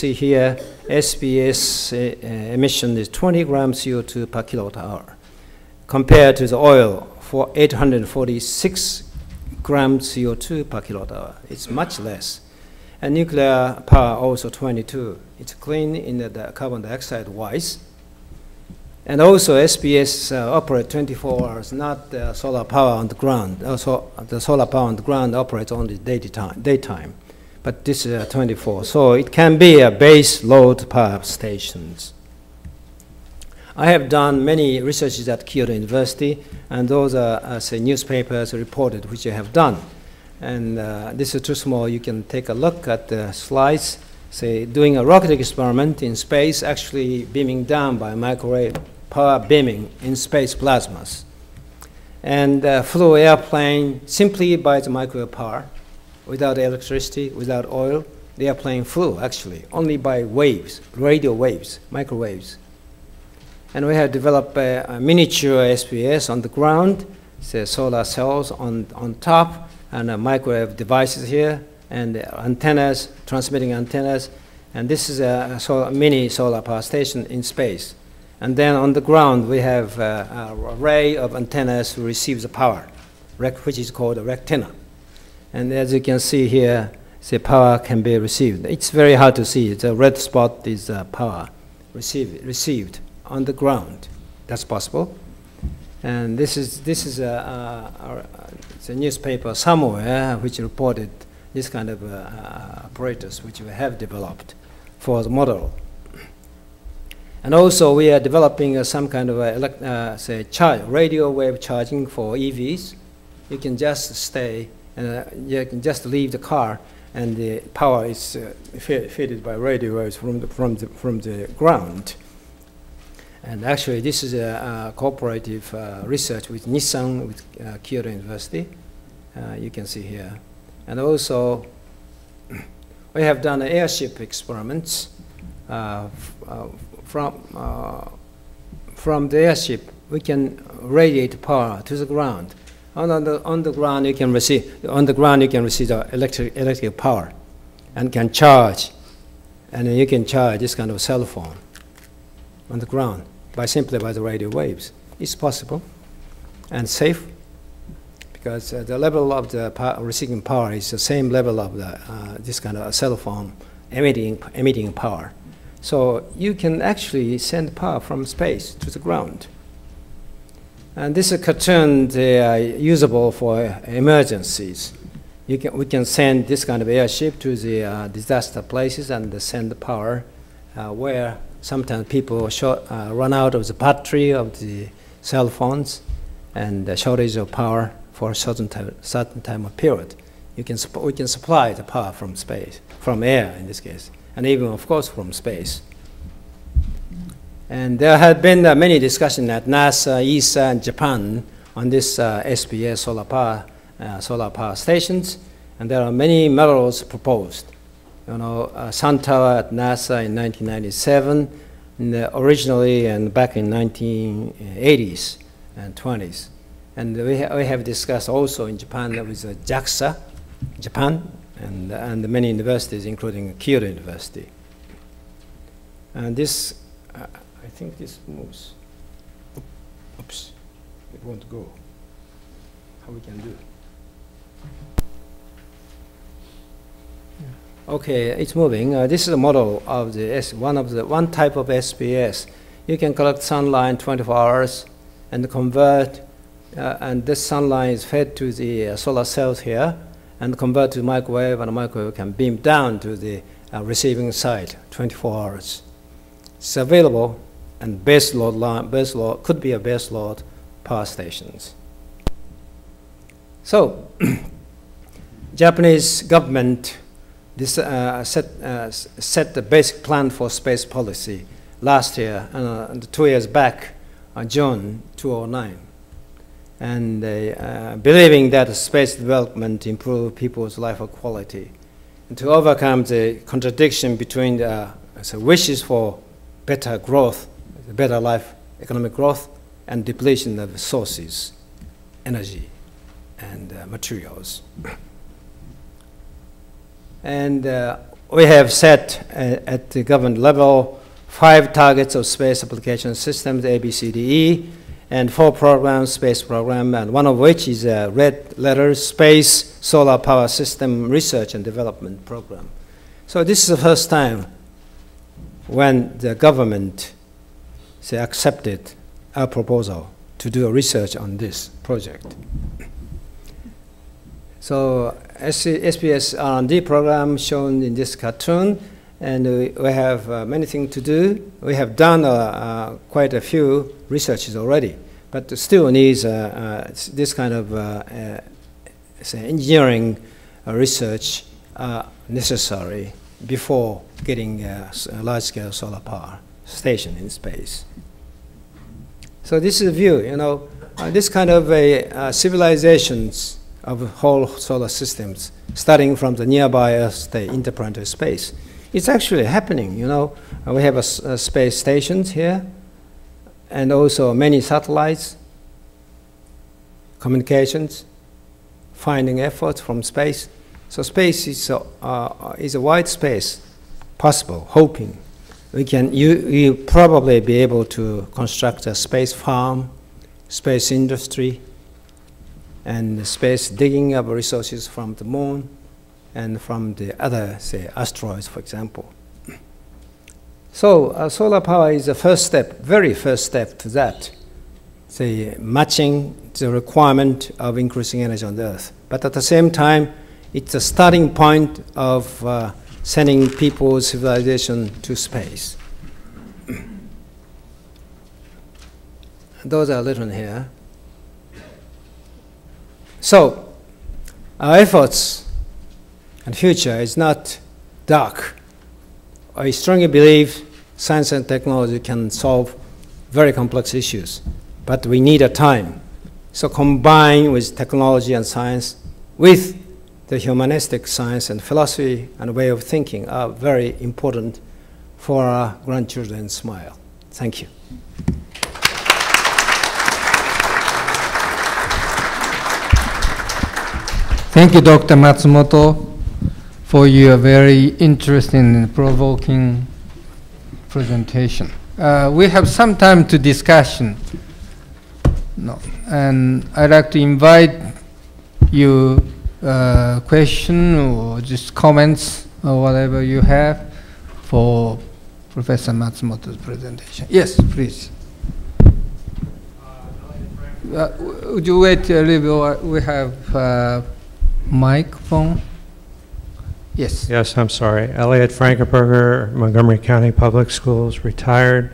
See here, SBS emission is 20 grams CO2 per kilowatt hour, compared to the oil for 846 grams CO2 per kilowatt hour. It's much less. And nuclear power also 22. It's clean in the carbon dioxide wise. And also SBS operate 24 hours, not solar power on the ground. Also, the solar power on the ground operates only daytime. But this is 24. So it can be a base load power stations. I have done many researches at Kyoto University, and those are say, newspapers reported which I have done. And this is too small. You can take a look at the slides. Say, doing a rocket experiment in space, actually beaming down by microwave power beaming in space plasmas. And flew airplane simply by the microwave power, without electricity, without oil. The airplane flew, actually, only by waves, radio waves, microwaves. And we have developed a miniature SPS on the ground, say solar cells on top, and microwave devices here, and antennas, transmitting antennas. And this is a mini solar power station in space. And then on the ground, we have an array of antennas who receive the power, which is called a rectina. And as you can see here, the power can be received. It's very hard to see. The red spot is power received on the ground. That's possible. And this is a newspaper somewhere which reported this kind of apparatus which we have developed for the model. And also we are developing some kind of radio wave charging for EVs. You can just stay and you can just leave the car, and the power is fed by radio waves from the ground. And actually, this is a cooperative research with Nissan, with Kyoto University. You can see here. And also, we have done airship experiments. From the airship, we can radiate power to the ground. On the ground, you can receive the electric power, and can charge, and you can charge this kind of cell phone on the ground simply by the radio waves. It's possible and safe, because the level of the receiving power is the same level of this kind of cell phone emitting power. So you can actually send power from space to the ground. And this is a cartoon usable for emergencies. We can send this kind of airship to the disaster places and send the power where sometimes people run out of the battery of the cell phones, and the shortage of power for a certain time of period. We can supply the power from space, from air in this case, and even of course from space. And there have been many discussions at NASA, ESA, and Japan on this SPS solar power stations, and there are many models proposed. You know, Sun Tower at NASA in 1997, originally and back in 1980s and 20s. And we have discussed also in Japan with JAXA, Japan, and many universities, including Kyoto University. And this, I think this moves. Oops, it won't go. How we can do? Okay, it's moving. This is a model of the one type of SPS. You can collect sunlight 24 hours and convert, and this sunlight is fed to the solar cells here and convert to microwave, and the microwave can beam down to the receiving side 24 hours. It's available, and base load could be a base load power stations. So, Japanese government set the basic plan for space policy last year, 2 years back, June 2009. And believing that space development improves people's life quality. And to overcome the contradiction between the wishes for better growth, better life, economic growth, and depletion of sources, energy, and materials. And we have set at the government level 5 targets of space application systems, A, B, C, D, E, and 4 programs, space program, and one of which is a red letter Space Solar Power System Research and Development Program. So this is the first time when the government accepted our proposal to do a research on this project. So SPS R&D program shown in this cartoon, and we have many things to do. We have done quite a few researches already, but still needs this kind of engineering research necessary before getting a large-scale solar power station in space. So this is a view, you know, this kind of civilizations of whole solar systems, starting from the nearby Earth, the interplanetary space. It's actually happening, you know. We have space stations here, and also many satellites, communications, finding efforts from space. So space is a wide space possible, hoping. You probably be able to construct a space farm, space industry, and space digging of resources from the moon and from the other, say, asteroids, for example. So solar power is the first step, very first step to that, say, matching the requirement of increasing energy on the Earth. But at the same time, it's a starting point of sending people's civilization to space. Those are written here. So, our efforts and future is not dark. I strongly believe science and technology can solve very complex issues, but we need a time. So combine with technology and science with the humanistic science and philosophy and way of thinking are very important for our grandchildren's smile. Thank you. Thank you, Dr. Matsumoto, for your very interesting and provoking presentation. We have some time to discussion. And I'd like to invite you question or just comments or whatever you have for Professor Matsumoto's presentation. Yes, please. Would you wait a little bit? We have microphone. Yes. Yes, I'm sorry. Elliot Frankenberger, Montgomery County Public Schools, retired.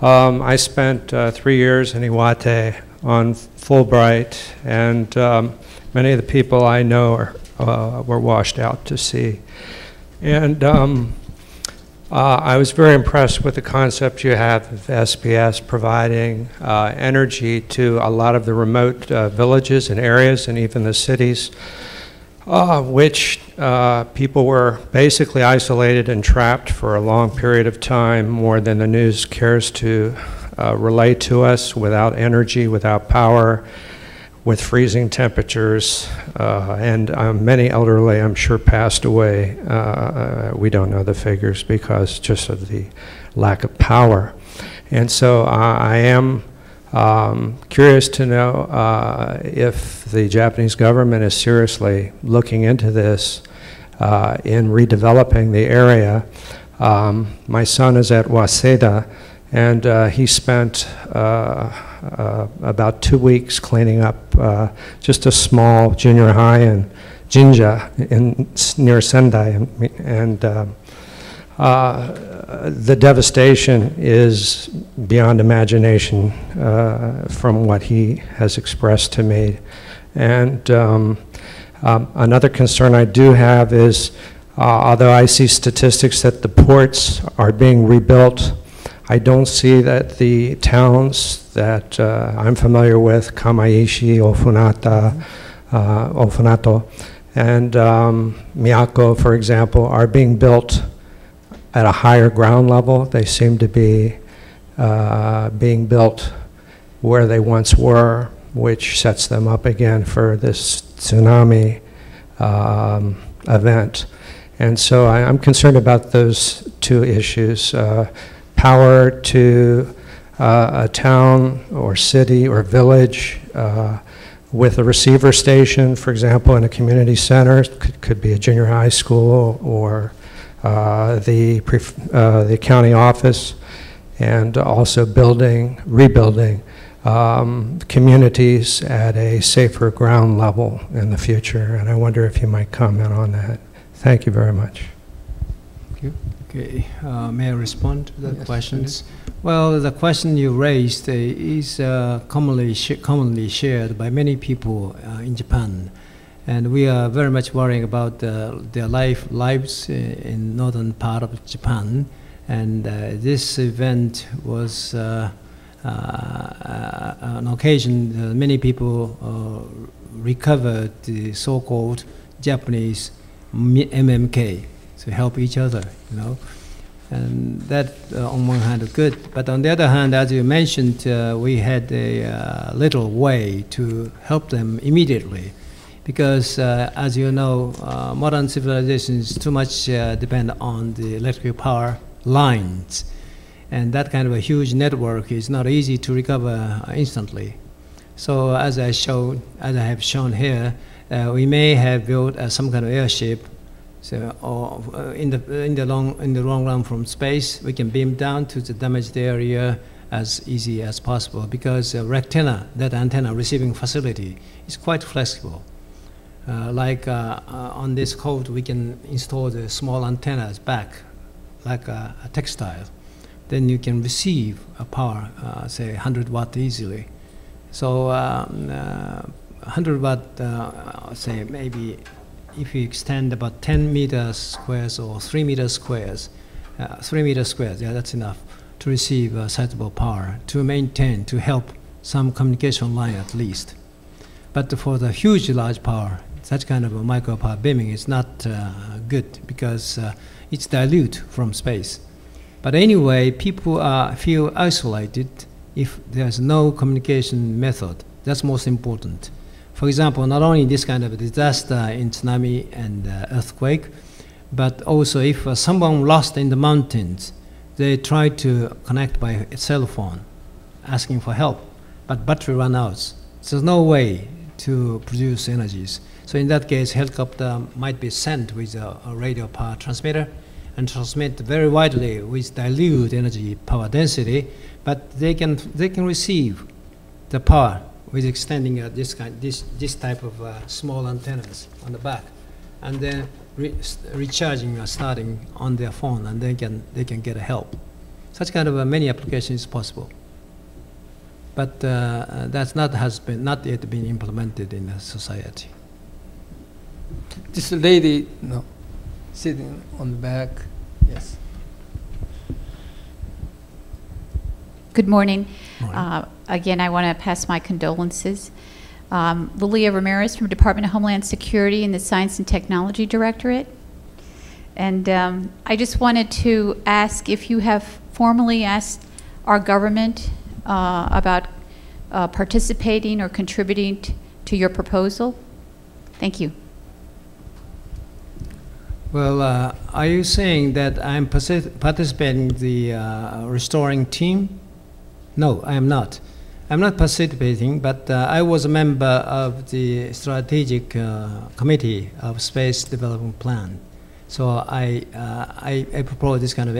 I spent 3 years in Iwate on Fulbright, and many of the people I know were washed out to sea. And I was very impressed with the concept you have of SPS providing energy to a lot of the remote villages and areas and even the cities, which people were basically isolated and trapped for a long period of time, more than the news cares to relate to us, without energy, without power, with freezing temperatures, and many elderly, I'm sure, passed away. We don't know the figures because just of the lack of power. And so I am curious to know if the Japanese government is seriously looking into this in redeveloping the area. My son is at Waseda, and he spent about 2 weeks cleaning up just a small junior high in Jinja near Sendai, and the devastation is beyond imagination from what he has expressed to me. And another concern I do have is, although I see statistics that the ports are being rebuilt, I don't see that the towns that I'm familiar with, Kamaishi, Ofunato, and Miyako, for example, are being built at a higher ground level. They seem to be being built where they once were, which sets them up again for this tsunami event. And so I'm concerned about those two issues. Power to a town or city or village with a receiver station, for example, in a community center, could be a junior high school or the county office, and also rebuilding communities at a safer ground level in the future. And I wonder if you might comment on that. Thank you very much. Thank you. Okay, may I respond to the questions? Well, the question you raised is commonly shared by many people in Japan, and we are very much worrying about their lives in northern part of Japan. And this event was an occasion many people recovered the so-called Japanese MMK to help each other, you know. And that, on one hand, is good. But on the other hand, as you mentioned, we had a little way to help them immediately. Because, as you know, modern civilizations too much depend on the electric power lines. And that kind of a huge network is not easy to recover instantly. So as I have shown here, we may have built some kind of airship. So, or in the long run from space, we can beam down to the damaged area as easy as possible, because that antenna receiving facility is quite flexible. On this code, we can install the small antennas back, like a textile. Then you can receive a power, say 100 watt easily. So 100 watt, say maybe if you extend about 10 meters squares or 3 meters squares, 3 meters squares, yeah, that's enough to receive sizable power, to maintain, to help some communication line at least. But for the huge, large power, such kind of a micro power beaming is not good, because it's dilute from space. But anyway, people feel isolated if there's no communication method. That's most important. For example, not only this kind of disaster in tsunami and earthquake, but also if someone lost in the mountains, they try to connect by cell phone, asking for help, but battery run out. So there's no way to produce energies. So in that case, helicopter might be sent with a radio power transmitter and transmit very widely with dilute energy power density, but they can receive the power with extending this type of small antennas on the back, and then recharging starting on their phone, and they can get help. Such kind of many applications possible, but that's not yet been implemented in the society. This lady, no, sitting on the back, yes. Good morning. Morning. Again, I want to pass my condolences. Lilia Ramirez from Department of Homeland Security in the Science and Technology Directorate. And I just wanted to ask if you have formally asked our government about participating or contributing to your proposal. Thank you. Well, are you saying that I'm participating in the restoring team? No, I am not. I'm not participating, but I was a member of the strategic committee of Space Development Plan. So I propose this kind of